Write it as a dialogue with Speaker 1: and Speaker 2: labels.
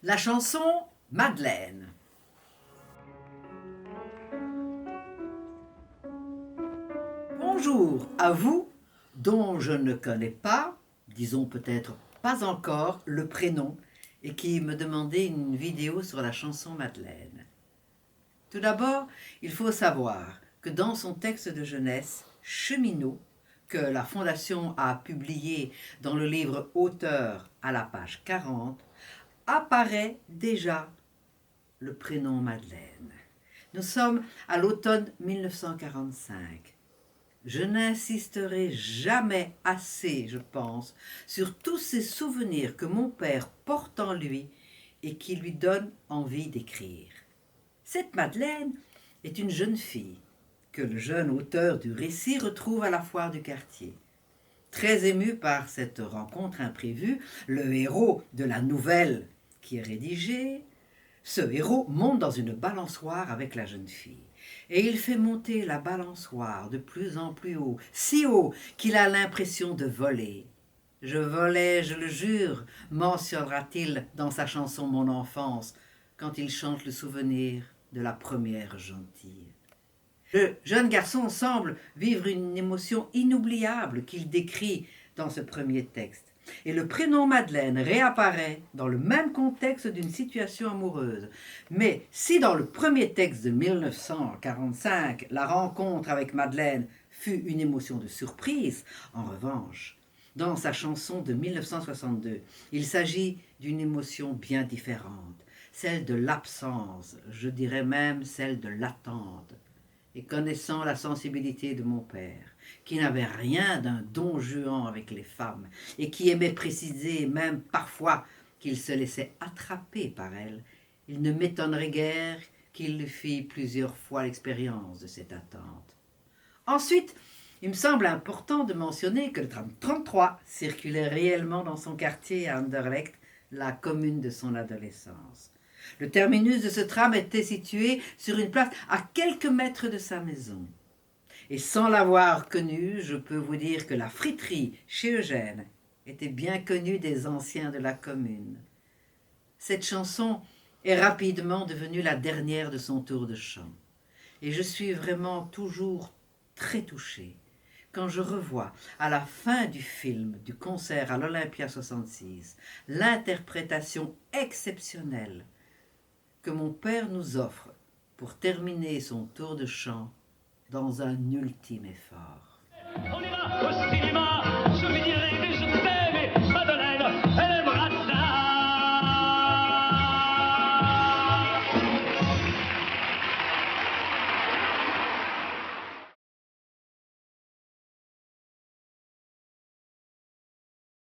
Speaker 1: La chanson Madeleine. Bonjour à vous dont je ne connais pas, disons peut-être pas encore, le prénom et qui me demandait une vidéo sur la chanson Madeleine. Tout d'abord, il faut savoir que dans son texte de jeunesse, Cheminot, que la Fondation a publié dans le livre Auteur à la page 40, apparaît déjà le prénom Madeleine. Nous sommes à l'automne 1945. Je n'insisterai jamais assez, je pense, sur tous ces souvenirs que mon père porte en lui et qui lui donnent envie d'écrire. Cette Madeleine est une jeune fille que le jeune auteur du récit retrouve à la foire du quartier. Très ému par cette rencontre imprévue, le héros de la nouvelle qui est rédigée, ce héros monte dans une balançoire avec la jeune fille. Et il fait monter la balançoire de plus en plus haut, si haut qu'il a l'impression de voler. Je volais, je le jure, mentionnera-t-il dans sa chanson Mon enfance, quand il chante le souvenir de la première gentille. Le jeune garçon semble vivre une émotion inoubliable qu'il décrit dans ce premier texte. Et le prénom Madeleine réapparaît dans le même contexte d'une situation amoureuse. Mais si dans le premier texte de 1945, la rencontre avec Madeleine fut une émotion de surprise, en revanche, dans sa chanson de 1962, il s'agit d'une émotion bien différente, celle de l'absence, je dirais même celle de l'attente. Et connaissant la sensibilité de mon père, qui n'avait rien d'un don Juan avec les femmes, et qui aimait préciser même parfois qu'il se laissait attraper par elles, il ne m'étonnerait guère qu'il fît plusieurs fois l'expérience de cette attente. Ensuite, il me semble important de mentionner que le tram 33 circulait réellement dans son quartier à Anderlecht, la commune de son adolescence. Le terminus de ce tram était situé sur une place à quelques mètres de sa maison. Et sans l'avoir connu, je peux vous dire que la friterie chez Eugène était bien connue des anciens de la commune. Cette chanson est rapidement devenue la dernière de son tour de chant. Et je suis vraiment toujours très touchée quand je revois à la fin du film, du concert à l'Olympia 66, l'interprétation exceptionnelle que mon père nous offre pour terminer son tour de chant dans un ultime effort.
Speaker 2: On ira au cinéma.